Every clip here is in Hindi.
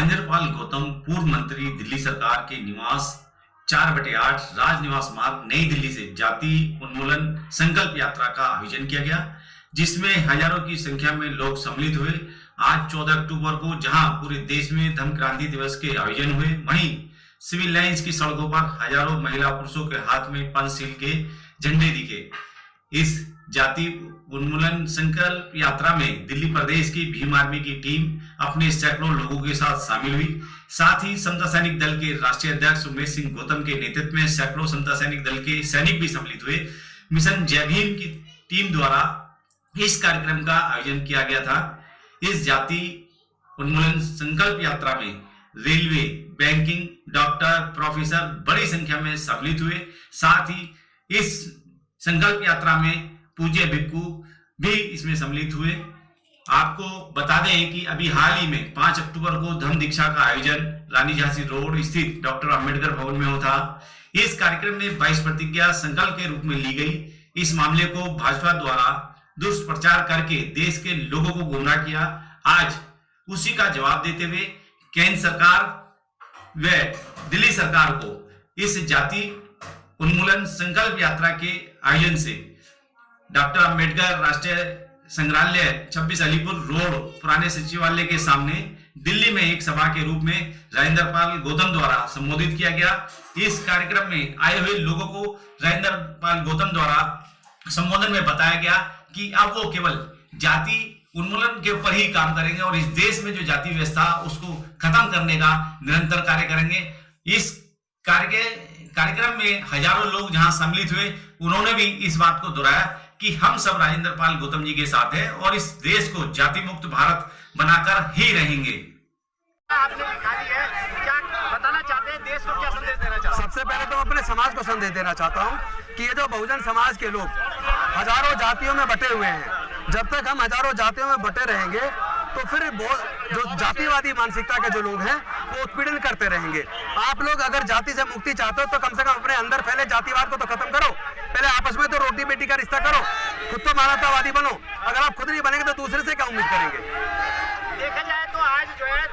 राजेंद्र पाल गौतम, पूर्व मंत्री, दिल्ली सरकार के निवास 4/8 राजनिवास मार्ग, नई दिल्ली से जाति उन्मूलन संकल्प यात्रा का आयोजन किया गया, जिसमें हजारों की संख्या में लोग सम्मिलित हुए। आज 14 अक्टूबर को जहां पूरे देश में धम्म क्रांति दिवस के आयोजन हुए, वहीं सिविल लाइंस की सड़कों पर हजारों महिला पुरुषों के हाथ में पंचशील के झंडे दिखे। इस जाति उन्मूलन संकल्प यात्रा में दिल्ली प्रदेश की भीम आर्मी की टीम अपने सैकड़ों लोगों के साथ शामिल हुई। साथ ही समता सैनिक दल के राष्ट्रीय अध्यक्ष उमेश सिंह गौतम के नेतृत्व में सैकड़ों समता सैनिक दल के सैनिक भी सम्मिलित हुए। मिशन जय भीम की टीम द्वारा इस कार्यक्रम का आयोजन किया गया था। इस जाति उन्मूलन संकल्प यात्रा में रेलवे, बैंकिंग, डॉक्टर, प्रोफेसर बड़ी संख्या में सम्मिलित हुए। साथ ही इस संकल्प यात्रा में पूज्य भिक्खु भी इसमें सम्मिलित हुए। आपको बता दें कि अभी हाल ही में 5 अक्टूबर को धम्म दीक्षा का आयोजन रानी झांसी रोड स्थित डॉक्टर अंबेडकर भवन में हुआ था। इस कार्यक्रम में 22 प्रतिज्ञा संकल्प के रूप में ली गई। इस मामले को भाजपा द्वारा दुष्प्रचार करके देश के लोगों को गुमराह किया। आज उसी का जवाब देते हुए केंद्र सरकार व दिल्ली सरकार को इस जाति उन्मूलन संकल्प यात्रा के आयोजन से डॉक्टर अंबेडकर राष्ट्रीय संग्रहालय 26 अलीपुर रोड पुराने सचिवालय के सामने दिल्ली में एक सभा के रूप में राजेंद्र पाल गौतम द्वारा संबोधित किया गया। इस कार्यक्रम में आए हुए लोगों को राजेंद्र पाल गौतम द्वारा संबोधन में बताया गया कि अब वो केवल जाति उन्मूलन के ऊपर ही काम करेंगे और इस देश में जो जाति व्यवस्था उसको खत्म करने का निरंतर कार्य करेंगे। इस कार्यक्रम में हजारों लोग जहां सम्मिलित हुए, उन्होंने भी इस बात को दोहराया कि हम सब राजेंद्र पाल गौतम जी के साथ हैं और इस देश को जाति मुक्त भारत बनाकर ही रहेंगे। आपने निकाली है, क्या बताना चाहते हैं, देश को क्या संदेश देना चाहते हैं? सबसे पहले तो अपने समाज को संदेश देना चाहता हूं कि ये जो बहुजन समाज के लोग हजारों जातियों में बटे हुए हैं, जब तक हम हजारों जातियों में बटे रहेंगे तो फिर जो जातिवादी मानसिकता के जो लोग हैं वो उत्पीड़न करते रहेंगे। आप लोग अगर जाति से मुक्ति चाहते हो तो कम से कम अपने अंदर फैले जातिवाद को तो खत्म करो। पहले आपस में तो रोटी बेटी का रिश्ता करो, खुद तो मानवतावादी बनो। अगर आप खुद नहीं बनेंगे तो दूसरे से क्या उम्मीद करेंगे? देखा जाए तो आज जो है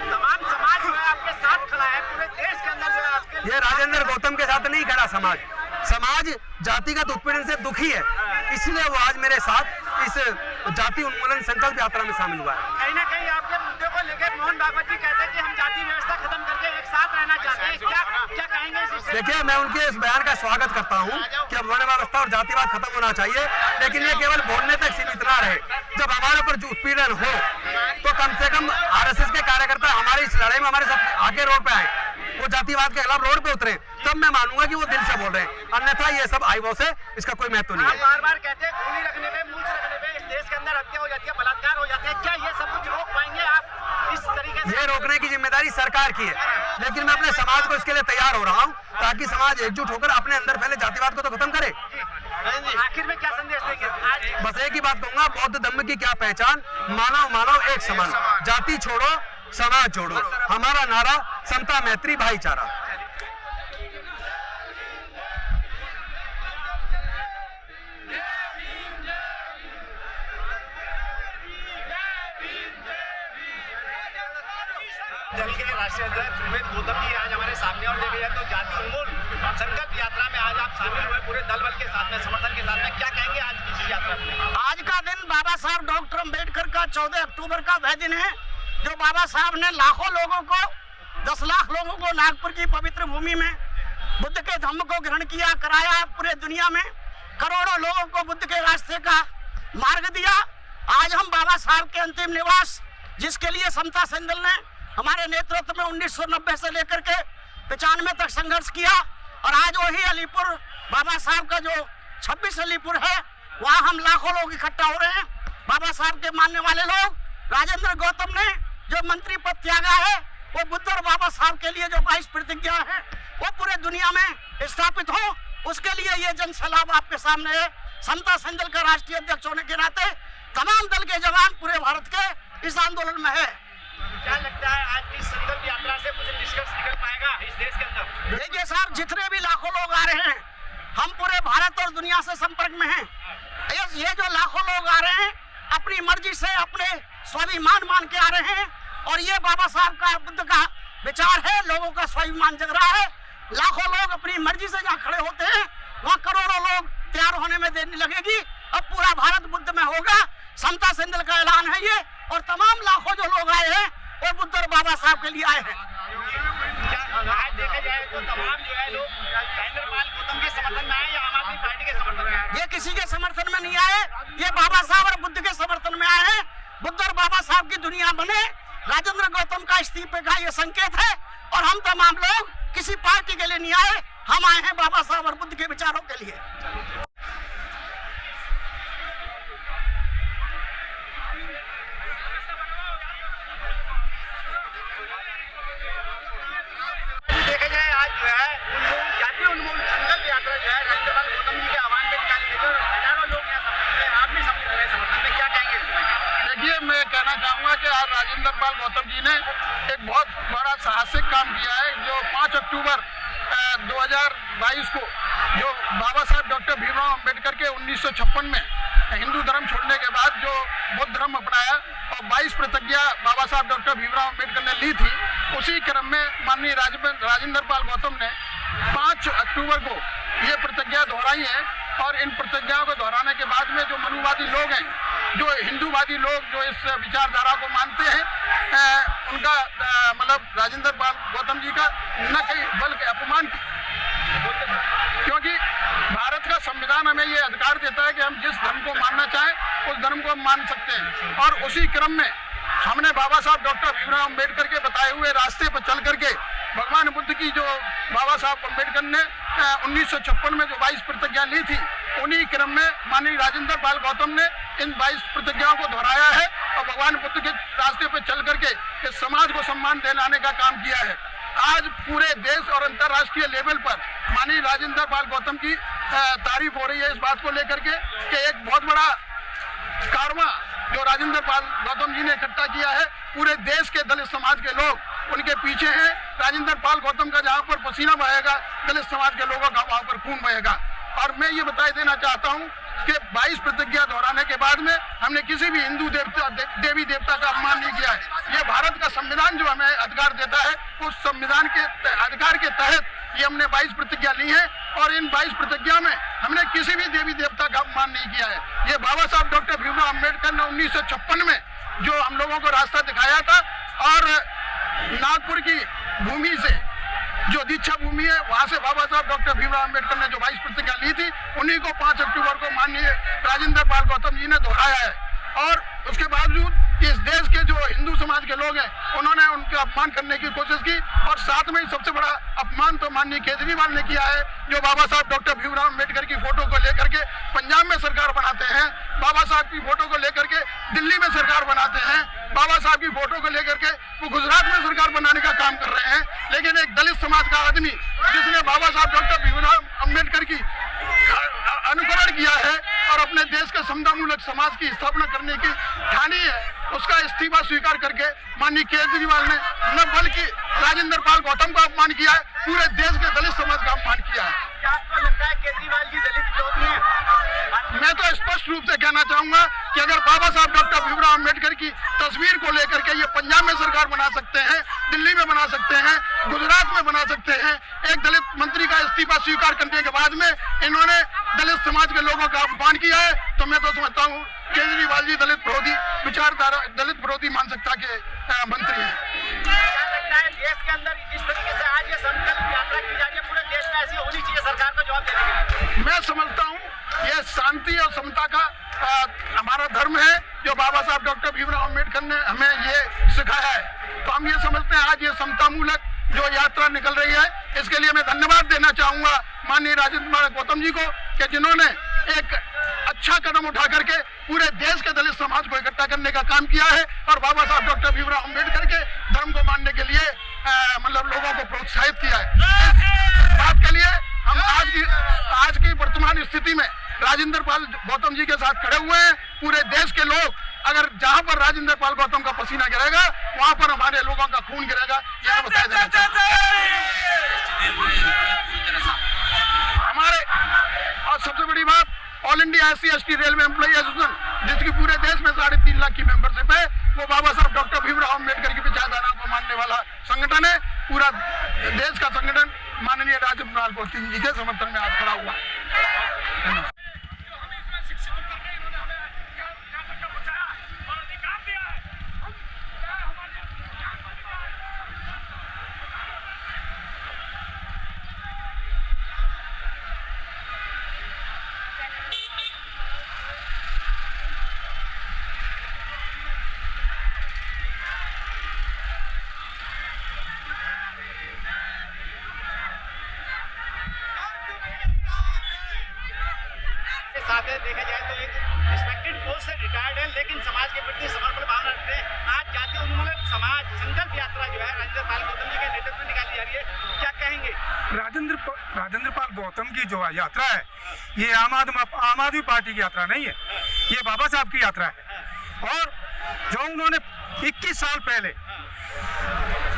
तमाम समाज जो है आपके साथ खड़ा है, पूरे देश के अंदर जो है आपके। ये राजेंद्र गौतम के साथ नहीं खड़ा समाज जातिगत उत्पीड़न से दुखी है, इसलिए वो आज मेरे साथ इस जाति उन्मूलन संकल्प यात्रा में शामिल हुआ है। कहीं ना कहीं आपके मुद्दे को लेकर मोहन भागवत जी कहते हैं कि हम जाति व्यवस्था खत्म करके एक साथ रहना चाहते हैं, क्या कहेंगे इस विषय? देखिए, मैं उनके इस बयान का स्वागत करता हूं कि अब वर्ण व्यवस्था और जातिवाद खत्म होना चाहिए, लेकिन ये केवल बोलने तक सीमित ना रहे। जब हमारे ऊपर जो उत्पीड़न हो तो कम से कम आरएसएस के कार्यकर्ता हमारी इस लड़ाई में हमारे साथ आगे रोड पे आए, वो जातिवाद के खिलाफ रोड पे उतरे, तब मैं मानूंगा कि वो दिल से बोल रहे हैं। अन्यथा ये सब आईवो से इसका कोई महत्व नहीं है। बार-बार कहते हैं खूनी रखने पे, मूंछ रखने पे इस देश के अंदर हत्या हो जाती है, बलात्कार हो जाते हैं, क्या ये सब कुछ रोक पाएंगे आप इस तरीके से? ये रोकने की जिम्मेदारी सरकार की है, लेकिन मैं अपने समाज को इसके लिए तैयार हो रहा हूँ ताकि समाज एकजुट होकर अपने अंदर फैले जातिवाद को तो खत्म करे। आखिर में क्या संदेश देंगे आज? बस एक ही बात कहूंगा, बौद्ध धम्म की क्या पहचान, मानव एक समान, जाति छोड़ो समाज जोड़ो, हमारा नारा समता मैत्री भाईचारा। दल के राष्ट्रीय अध्यक्ष उमेश गौतम जी आज हमारे सामने, और देखिए तो जाति उन्मूलन संकल्प यात्रा में आज आप शामिल हुए पूरे दल बल के साथ में, समर्थन के साथ में, क्या कहेंगे आज की यात्रा में? आज का दिन बाबा साहब डॉक्टर अंबेडकर का 14 अक्टूबर का वह दिन है जो बाबा साहब ने लाखों लोगों को, 10 लाख लोगों को नागपुर की पवित्र भूमि में बुद्ध के धम्म को ग्रहण किया कराया, पूरे दुनिया में करोड़ों लोगों को बुद्ध के रास्ते का मार्ग दिया। आज हम बाबा साहब के अंतिम निवास, जिसके लिए समता सैनिक दल ने हमारे नेतृत्व में 1990 से लेकर के 95 तक संघर्ष किया, और आज वही अलीपुर बाबा साहब का जो 26 अलीपुर है, वहाँ हम लाखों लोग इकट्ठा हो रहे हैं। बाबा साहब के मानने वाले लोग, राजेंद्र गौतम ने जो मंत्री पद त्यागा है, वो बुद्ध और बाबा साहब के लिए जो 22 प्रतिज्ञा है वो पूरे दुनिया में स्थापित हो, उसके लिए ये जन सलाह आपके सामने है। समता सैनिक दल का राष्ट्रीय अध्यक्ष होने के नाते तमाम दल के जवान पूरे भारत के इस आंदोलन में है। क्या लगता है आज की संकल्प यात्रा से कुछ निष्कर्ष निकल पाएगा इस देश के अंदर? देखिए साहब, जितने भी लाखों लोग आ रहे हैं, हम पूरे भारत और दुनिया से संपर्क में हैं। ये जो लाखों लोग आ रहे हैं, अपनी मर्जी से, अपने स्वाभिमान मान के आ रहे हैं, और ये बाबा साहब का बुद्ध का विचार है, लोगों का स्वाभिमान जग रहा है। लाखों लोग अपनी मर्जी से जहाँ खड़े होते हैं वहाँ करोड़ों लोग तैयार होने में देर लगेगी। अब पूरा भारत बुद्ध में होगा। समता सेंधिल का ऐलान है ये, और तमाम लाखों जो लोग आए हैं वो बुद्ध और बाबा साहब के लिए आए हैं। आज देखा जाए तो तमाम जो है लोग राजेंद्र पाल गौतम के समर्थन में आए या आम आदमी पार्टी के समर्थन में आए? ये किसी के समर्थन में नहीं आए, ये बाबा साहब और बुद्ध के समर्थन में आए हैं। बुद्ध और बाबा साहब की दुनिया बने, राजेंद्र गौतम का इस्तीफे का ये संकेत है। और हम तमाम लोग किसी पार्टी के लिए नहीं आए, हम आए हैं बाबा साहब और बुद्ध के विचारों के लिए। देखा जाए आज जो है जातीय उन्मूलन संकल्प यात्रा जो है राजेंद्र पाल गौतम जी के आह्वान पे निकाली गई और हजारों लोग यहाँ सम्मिलित हुए, आप भी सम्मिलित हुए समर्थन में, क्या कहेंगे इसमें? देखिए, मैं कहना चाहूँगा कि आज राजेंद्र पाल गौतम जी ने एक बहुत बड़ा साहसिक काम किया है। जो 5 अक्टूबर 2022 को जो बाबा साहब डॉक्टर भीमराव अंबेडकर के 1956 में हिंदू धर्म छोड़ने के बाद जो बौद्ध धर्म अपनाया और 22 प्रतिज्ञा बाबा साहब डॉक्टर भीमराव अंबेडकर ने ली थी, उसी क्रम में माननीय राजेंद्र पाल गौतम ने 5 अक्टूबर को ये प्रतिज्ञा दोहराई है। और इन प्रतिज्ञाओं को दोहराने के बाद में जो मनुवादी लोग हैं, जो हिंदूवादी लोग जो इस विचारधारा को मानते हैं, उनका मतलब राजेंद्र पाल गौतम जी का न कहीं बल्कि अपमान, क्योंकि भारत का संविधान हमें ये अधिकार देता है कि हम जिस धर्म को मानना चाहें उस धर्म को हम मान सकते हैं। और उसी क्रम में हमने बाबा साहब डॉक्टर भीमराव अंबेडकर के बताए हुए रास्ते पर चल करके भगवान बुद्ध की जो बाबा साहब अंबेडकर ने 1956 में जो 22 प्रतिज्ञा ली थी, उन्हीं क्रम में माननीय राजेंद्र पाल गौतम ने इन 22 प्रतिज्ञाओं को दोहराया है और भगवान बुद्ध के रास्ते पर चल करके इस समाज को सम्मान दिलाने का काम किया है। आज पूरे देश और अंतर्राष्ट्रीय लेवल पर माननीय राजेंद्र पाल गौतम की तारीफ हो रही है इस बात को लेकर के कि एक बहुत बड़ा कारवां जो राजेंद्र पाल गौतम जी ने इकट्ठा किया है, पूरे देश के दलित समाज के लोग उनके पीछे हैं। राजेंद्र पाल गौतम का जहाँ पर पसीना बहेगा, दलित समाज के लोगों का वहाँ पर खून बहेगा। और मैं ये बता देना चाहता हूँ कि 22 प्रतिज्ञा दोहराने के बाद में हमने किसी भी हिंदू देवी देवता का अपमान नहीं किया है। ये भारत का संविधान जो हमें अधिकार देता है, उस संविधान के अधिकार के तहत ये हमने 22 प्रतिज्ञा ली है और इन 22 प्रतिज्ञा में हमने किसी भी देवी देवता का अपमान नहीं किया है। ये बाबा साहब डॉक्टर भीमराव अंबेडकर ने 1956 में जो हम लोगों को रास्ता दिखाया था और नागपुर की भूमि से जो दीक्षा भूमि है, वहां से बाबा साहब डॉक्टर भीमराव अंबेडकर ने जो 22 प्रतिज्ञा ली थी, उन्हीं को 5 अक्टूबर को माननीय राजेंद्र पाल गौतम जी ने दोहराया है। और उसके बावजूद इस देश के जो हिंदू समाज के लोग हैं, उन्होंने उनका अपमान करने की कोशिश की। और साथ में ही सबसे बड़ा अपमान तो माननीय केजरीवाल ने किया है, जो बाबा साहब डॉक्टर भीमराव अंबेडकर की फोटो को लेकर के पंजाब में सरकार बनाते हैं, बाबा साहब की फोटो को लेकर के दिल्ली में सरकार बनाते हैं, बाबा साहब की फोटो को लेकर के वो गुजरात में सरकार बनाने का काम कर रहे हैं। लेकिन एक दलित समाज का आदमी जिसने बाबा साहब डॉक्टर भीमराव अंबेडकर की अनुकरण किया है और अपने देश के समतामूलक समाज की स्थापना करने की ठानी है, उसका इस्तीफा स्वीकार करके माननीय केजरीवाल ने न बल्कि राजेंद्र पाल गौतम का अपमान किया है, पूरे देश के दलित समाज का अपमान किया है। क्या आपको लगता है केजरीवाल जी दलित विरोधी हैं? मैं तो स्पष्ट रूप से कहना चाहूंगा कि अगर बाबा साहब डॉक्टर भीमराव अंबेडकर की तस्वीर को लेकर के ये पंजाब में सरकार बना सकते हैं, दिल्ली में बना सकते हैं, गुजरात में बना सकते हैं, एक दलित मंत्री का इस्तीफा स्वीकार करने के बाद में इन्होंने दलित समाज के लोगों का अपमान किया है, तो मैं तो समझता हूँ केजरीवाल जी दलित विरोधी विचारधारा, दलित विरोधी मानसिकता के मंत्री हैं। क्या लगता है देश के अंदर जिस तरीके से आज ये संकल्प यात्रा की जा रही है, पूरे देश में ऐसी होनी चाहिए सरकार को जवाब देने के लिए? मैं समझता हूँ ये शांति और समता का हमारा धर्म है, जो बाबा साहब डॉक्टर भीमराव अंबेडकर ने हमें ये सिखाया है। तो हम ये समझते हैं आज ये समतामूलक जो यात्रा निकल रही है, इसके लिए मैं धन्यवाद देना चाहूंगा माननीय राजेंद्र गौतम जी को कि जिन्होंने एक अच्छा कदम उठा करके पूरे देश के दलित समाज को इकट्ठा करने का काम किया है और बाबा साहब डॉक्टर भीमराव अंबेडकर के धर्म को मानने के लिए मतलब लोगों को प्रोत्साहित किया है। इस बात के लिए हम आज की वर्तमान स्थिति में राजेंद्र पाल गौतम जी के साथ खड़े हुए हैं। पूरे देश के लोग, अगर जहां पर राजेंद्र पाल गौतम का पसीना गिरेगा, वहां पर हमारे लोगों का खून गिरेगा, यह बताया देना चाहता हमारे। और सबसे बड़ी बात all India SC/ST railway employee association, जिसकी पूरे देश में 3.5 लाख की मेंबरशिप है, वो बाबा साहब डॉक्टर भीमराव अम्बेडकर की विचारधारा को मानने वाला संगठन है। पूरा देश का संगठन माननीय राज्यपाल पोस्टिंग जी के समर्थन में आज खड़ा हुआ है। साथ है, देखा जाए तो एक रिस्पेक्टेड पोस्ट से रिटायर्ड है, लेकिन समाज के प्रति समर्पण भावना रखते हैं। आज जातीय उन्मूलन समाज संकल्प यात्रा जो है राजेंद्र पाल गौतम जी के नेतृत्व में निकाली जा रही है, क्या कहेंगे? राजेंद्र पाल गौतम की जो यात्रा है, ये आम आदमी पार्टी की यात्रा नहीं है, ये बाबा साहब की यात्रा है। और जो उन्होंने 21 साल पहले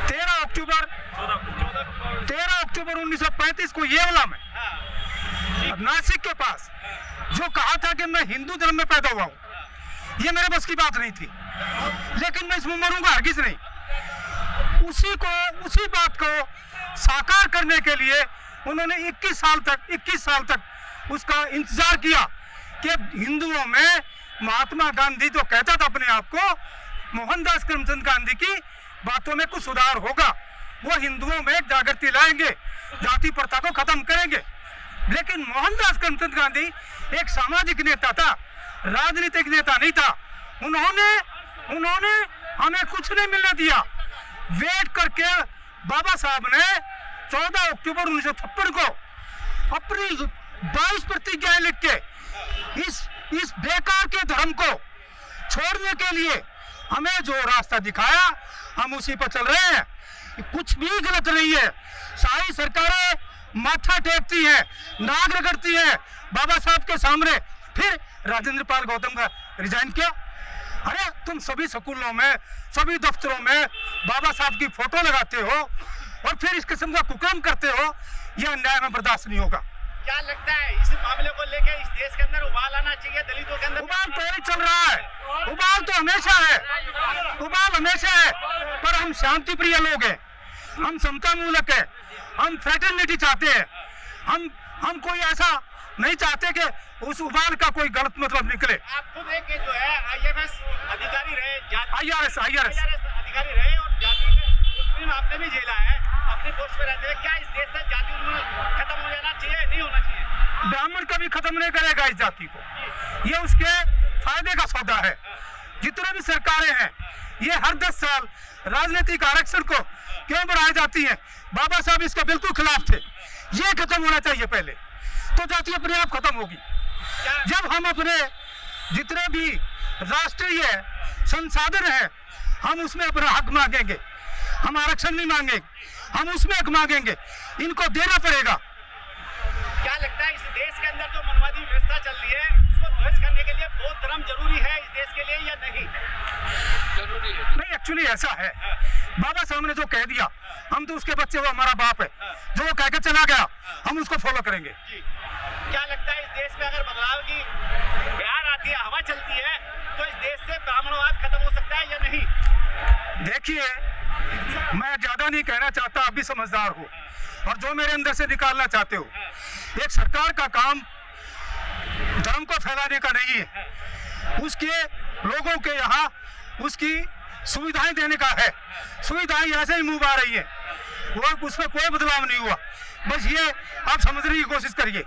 13 अक्टूबर 1935 को येवला में नासिक के पास जो कहा था कि मैं हिंदू धर्म में पैदा हुआ हूं, ये मेरे बस की बात नहीं थी, लेकिन मैं इसमें मरूंगा हरगिज नहीं। उसी बात को साकार करने के लिए उन्होंने 21 साल तक उसका इंतजार किया कि हिंदुओं में महात्मा गांधी जो कहता था अपने आप को, मोहनदास करमचंद गांधी की बातों में कुछ सुधार होगा, वो हिंदुओं में जागृति लाएंगे, जाति प्रथा को खत्म करेंगे। लेकिन मोहनदास करमचंद गांधी एक सामाजिक नेता था, राजनीतिक नेता नहीं था। उन्होंने हमें कुछ नहीं मिलने दिया। वेट करके बाबा साहब ने 14 अक्टूबर 1956 को अपनी 22 प्रतिज्ञाएं लिख के इस बेकार के धर्म को छोड़ने के लिए हमें जो रास्ता दिखाया, हम उसी पर चल रहे हैं। कुछ भी गलत नहीं है। सारी सरकारें माथा टेकती है, नाक रगड़ती है बाबा साहब के सामने। फिर राजेंद्र पाल गौतम का रिजाइन किया। अरे तुम सभी स्कूलों में, सभी दफ्तरों में बाबा साहब की फोटो लगाते हो और फिर इस किस्म का कुकर्म करते हो, यह अन्याय में बर्दाश्त नहीं होगा। क्या लगता है इस मामले को लेकर इस देश के अंदर उबाल आना चाहिए? दलितों के अंदर उबाल तो नहीं चल रहा है, उबाल तो हमेशा है, उबाल हमेशा है। पर हम शांति प्रिय लोग हैं, हम समता मूलक है, हम फ्रेटर्निटी चाहते हैं। हम कोई ऐसा नहीं चाहते कि उस उबाल का कोई गलत मतलब निकले। आप खुद एक जो है IFS अधिकारी रहे, IRS अधिकारी रहे और जाति में आपने भी झेला है अपने पोस्ट पे रहते हुए। क्या इस देश से जाति उन्मूलन खत्म हो जाना चाहिए, नहीं होना चाहिए? ब्राह्मण कभी खत्म नहीं करेगा इस जाति को, ये उसके फायदे का सौदा है। जितने भी सरकारें हैं, ये हर 10 साल राजनीतिक आरक्षण को क्यों बढ़ाई जाती है? बाबा साहब इसका बिल्कुल खिलाफ थे। ये खत्म होना चाहिए पहले, तो जाति अपने आप खत्म होगी। जब हम अपने जितने भी राष्ट्रीय संसाधन है, हम उसमें अपना हक मांगेंगे, हम आरक्षण नहीं मांगेंगे, हम उसमें हक मांगेंगे, इनको देना पड़ेगा। क्या लगता है इस देश के अंदर जो मनवादी व्यवस्था चल रही है, उसको ध्वस्त करने के लिए बौद्ध धर्म जरूरी है इस देश के लिए या नहीं? जरूरी है नहीं, एक्चुअली ऐसा है। बाबा साहब ने जो कह दिया, हम तो उसके बच्चे, वो हमारा बाप है, जो वो कहकर चला गया हम उसको फॉलो करेंगे। क्या लगता है इस देश में अगर बदलाव की बयार आती है, हवा चलती है, तो इस देश से ब्राह्मणवाद खत्म हो सकता है या नहीं? देखिए, मैं ज्यादा नहीं कहना चाहता, आप भी समझदार हो और जो मेरे अंदर से निकालना चाहते हो। एक सरकार का काम धर्म को फैलाने का नहीं है, उसके लोगों के यहाँ उसकी सुविधाएं देने का है। सुविधाएं ऐसे ही मुंह आ रही है, वो उसमें कोई बदलाव नहीं हुआ। बस ये आप समझने की कोशिश करिए।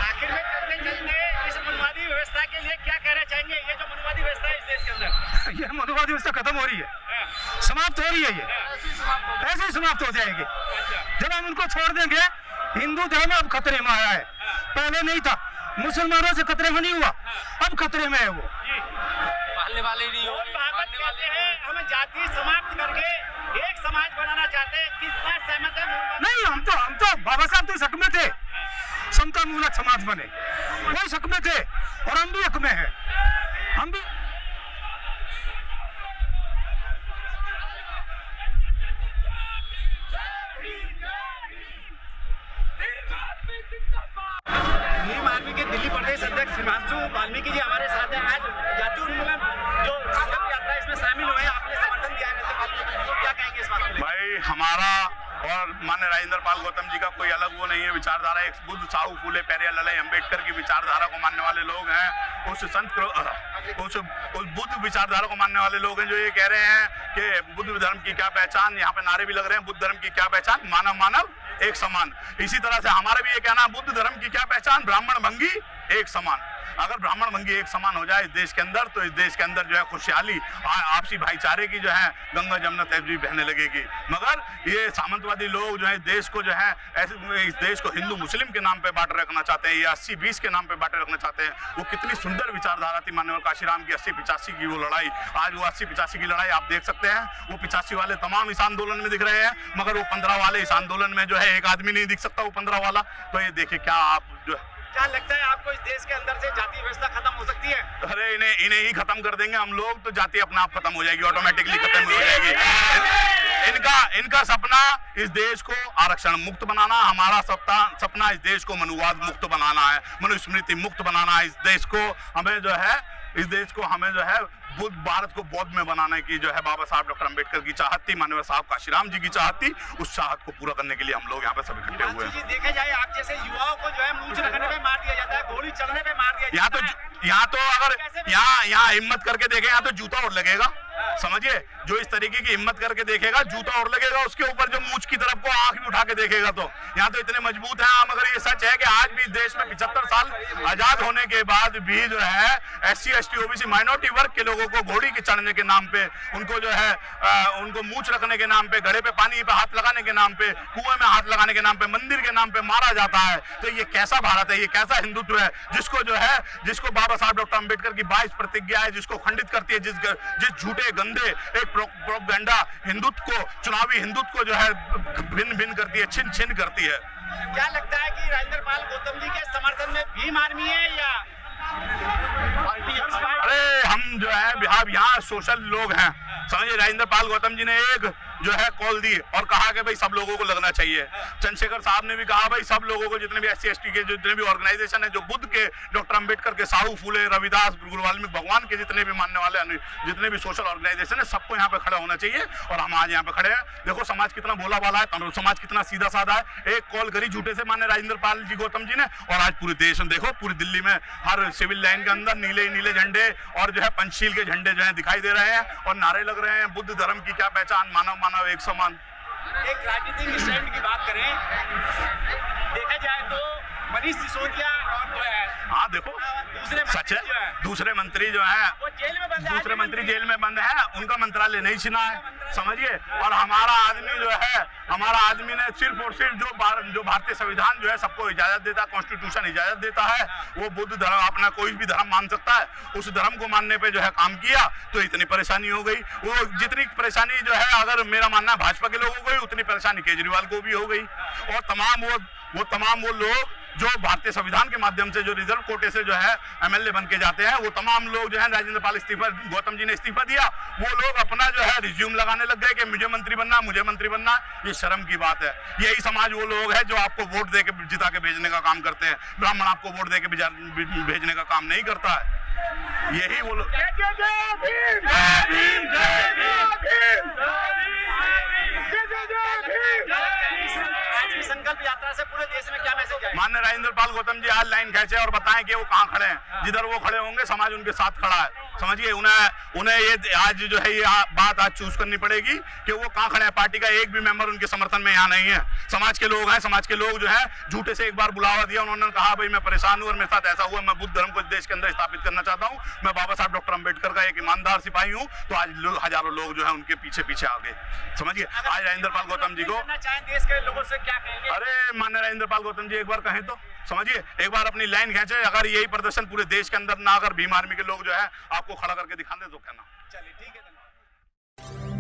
आखिर में चलते चलते इस मनवादी व्यवस्था के लिए क्या कहना चाहेंगे? ये जो मनवादी व्यवस्था है इस देश के अंदर, ये मनवादी व्यवस्था खत्म हो रही है, समाप्त हो रही है, ये ऐसे ही समाप्त हो जाएगी जब हम उनको छोड़ देंगे। हिंदू धर्म अब खतरे में आया है, पहले नहीं था। मुसलमानों से खतरे में नहीं हुआ, अब खतरे में है वो। वाले नहीं हो। कहते हैं हम जाति समाप्त करके एक समाज बनाना चाहते हैं, किस बात सहमत है? नहीं, हम तो बाबा साहब तो शक में थे, समता मूलक समाज बने, वही शक में थे और हम भी हक में हैं। हम भी भीम आर्मी के दिल्ली प्रदेश अध्यक्ष जी हमारे साथ हैं। आज जातीय उन्मूलन जो संकल्प यात्रा है इसमें शामिल हुए, आपने समर्थन दिया है नरेंद्र पाल गौतम जी को, क्या कहेंगे इस बात में? भाई हमारा और माननीय राजेंद्र पाल गौतम जी का कोई अलग वो नहीं है विचारधारा। एक बुद्ध साहू फूले पेरियार ललाई अम्बेडकर की विचारधारा को मानने वाले लोग हैं। उस बुद्ध विचारधारा को मानने वाले लोग हैं जो ये कह रहे हैं कि बुद्ध धर्म की क्या पहचान, यहाँ पे नारे भी लग रहे हैं बुद्ध धर्म की क्या पहचान, मानव मानव एक समान। इसी तरह से हमारा भी ये कहना है बुद्ध धर्म की क्या पहचान, ब्राह्मण भंगी एक समान। अगर ब्राह्मण भंगी एक समान हो जाए इस देश के अंदर तो इस देश के अंदर जो है खुशहाली आपसी भाईचारे की जो है गंगा जमुना तहजीब बहने लगेगी। मगर ये सामंतवादी लोग जो है देश को जो है ऐसे इस देश को हिंदू मुस्लिम के नाम पे बांटे रखना चाहते हैं, ये 80-20 के नाम पे बांटे रखना चाहते हैं। वो कितनी सुंदर विचारधारा थी माननीय काशीराम की 80-85 की वो लड़ाई। आज वो 80-85 की लड़ाई आप देख सकते हैं, वो 85 वाले तमाम इस आंदोलन में दिख रहे हैं, मगर वो 15 वाले इस आंदोलन में जो है एक आदमी नहीं दिख सकता वो 15 वाला। तो ये देखिए क्या आप जो क्या लगता है आपको इस देश के अंदर से जातीय व्यवस्था खत्म हो सकती है? अरे इन्हें ही खत्म कर देंगे हम लोग तो जाति अपने आप खत्म हो जाएगी, ऑटोमेटिकली खत्म हो जाएगी। इनका सपना इस देश को आरक्षण मुक्त बनाना, हमारा सपना इस देश को मनुवाद मुक्त बनाना है, मनुस्मृति मुक्त बनाना है। इस देश को हमें जो है बुद्ध भारत को बौद्ध में बनाने की जो है बाबा साहब डॉक्टर अंबेडकर की चाहत थी, माननीय साहब काशीराम जी की चाहत थी। उस चाहत को पूरा करने के लिए हम लोग यहाँ पे सब इकट्ठे हुए हैं। देखा जाए आप जैसे युवाओं को जो है मूंछ रखने पे मार दिया जाता है, गोली चलने पे मार दिया जाता है। यहाँ तो अगर यहाँ हिम्मत करके देखे यहाँ तो जूता और लगेगा, समझिए। जो इस तरीके की हिम्मत करके देखेगा जूता और लगेगा उसके ऊपर, जो मूंछ की तरफ को आंख भी उठा के देखेगा तो यहाँ तो इतने मजबूत हैं। मगर ये सच है कि आज भी देश में 75 साल आजाद होने के बाद भी जो है SC ST OBC माइनॉरिटी वर्ग के लोगों को घोड़ी के चढ़ने के नाम पे, उनको जो है उनको मूंछ रखने के नाम पे, घड़े पे पानी पे हाथ लगाने के नाम पे, कुएं में हाथ लगाने के नाम पे, मंदिर के नाम पे मारा जाता है। तो ये कैसा भारत है, ये कैसा हिंदुत्व है जिसको बाबा साहब डॉक्टर अंबेडकर की 22 प्रतिज्ञा है जिसको खंडित करती है, जिस झूठे गंदे एक प्रोपेगेंडा हिंदुत्व को, चुनावी हिंदुत्व को जो है भिन्न भिन्न करती है, छिन्न छिन्न करती है। क्या लगता है कि राजेंद्र पाल गौतम जी के समर्थन में भीम आर्मी है या अरे हम जो है बिहार यहाँ सोशल लोग हैं, समझिए। राजेंद्र पाल गौतम जी ने एक जो है कॉल दी और कहा कि भाई सब लोगों को लगना चाहिए। चंद्रशेखर साहब ने भी कहा भाई सब लोगों को, जितने भी SC ST के जितने भी ऑर्गेनाइजेशन है, जो बुद्ध के, डॉक्टर अंबेडकर के, साहू फूले, रविदास, गुरु वाल्मीकि भगवान के जितने भी मानने वाले जितने भी सोशल ऑर्गेनाइजेशन है, सबको यहाँ पे खड़ा होना चाहिए। और हम आज यहाँ पे खड़े हैं। देखो समाज कितना भोला भाला है, समाज कितना सीधा साधा है। एक कॉल करी झूठे से माननीय राजेंद्र पाल जी गौतम जी ने, और आज पूरे देश में देखो, पूरी दिल्ली में हर सिविल लाइन के अंदर नीले नीले झंडे और जो है पंचशील के झंडे जो है दिखाई दे रहे हैं और नारे लग रहे हैं बुद्ध धर्म की क्या पहचान, मानव मानव एक समान। एक राजनीतिक स्टैंड की बात करें, देखा जाए तो मनीष सिसोदिया और हाँ देखो सच है, दूसरे मंत्री जो है वो जेल में बंद है, दूसरे मंत्री जेल में बंद है, उनका मंत्रालय नहीं छिना है, समझिए। और हमारा आदमी जो है, हमारा आदमी ने सिर्फ और सिर्फ जो भारतीय संविधान जो है सबको इजाजत देता है, कॉन्स्टिट्यूशन इजाजत देता है, वो बुद्ध धर्म अपना कोई भी धर्म मान सकता है, उस धर्म को मानने पे जो है काम किया तो इतनी परेशानी हो गई। वो जितनी परेशानी जो है, अगर मेरा मानना है भाजपा के लोगों को हुई, उतनी परेशानी केजरीवाल को भी हो गई। और तमाम वो लोग जो भारतीय संविधान के माध्यम से जो रिजर्व कोटे से जो है MLA बन के जाते हैं, वो तमाम लोग जो है राजेंद्र पाल गौतम जी ने इस्तीफा दिया, वो लोग अपना जो है रिज्यूम लगाने लग गए कि मुझे मंत्री बनना। ये शर्म की बात है। यही समाज वो लोग है जो आपको वोट दे के जिता के भेजने का काम करते हैं। ब्राह्मण आपको वोट दे के भेजने का काम नहीं करता है। यही वो लोग। संकल्प यात्रा से पूरे देश में क्या मैसेज है? माननीय राजेंद्र पाल गौतम जी आज लाइन खींचे और बताएं कि वो कहाँ खड़े हैं। जिधर वो खड़े होंगे समाज उनके साथ खड़ा है, समझिए। उन्हें ये आज जो है ये बात आज चूज करनी पड़ेगी कि वो कहाँ खड़े हैं। पार्टी का एक भी मेंबर उनके समर्थन में यहाँ नहीं है। समाज के लोग हैं, समाज के लोग जो है झूठे से एक बार बुलावा दिया, उन्होंने कहा भाई मैं परेशान हूँ और मेरे साथ ऐसा हुआ, मैं बुद्ध धर्म को देश के अंदर स्थापित करना चाहता हूँ, मैं बाबा साहब डॉक्टर अंबेडकर का एक ईमानदार सिपाही हूँ। तो आज हजारों लोग जो है उनके पीछे आ गए, समझिए। आज राजेंद्र पाल गौतम जी को देश के लोगों से क्या कहेंगे? अरे माननीय राजेंद्र पाल गौतम जी एक बार कहें तो, समझिए, एक बार अपनी लाइन खींचे। अगर यही प्रदर्शन पूरे देश के अंदर ना, अगर भीम आर्मी के लोग जो है आपको खड़ा करके दिखा दे तो कहना। चलिए ठीक है, धन्यवाद।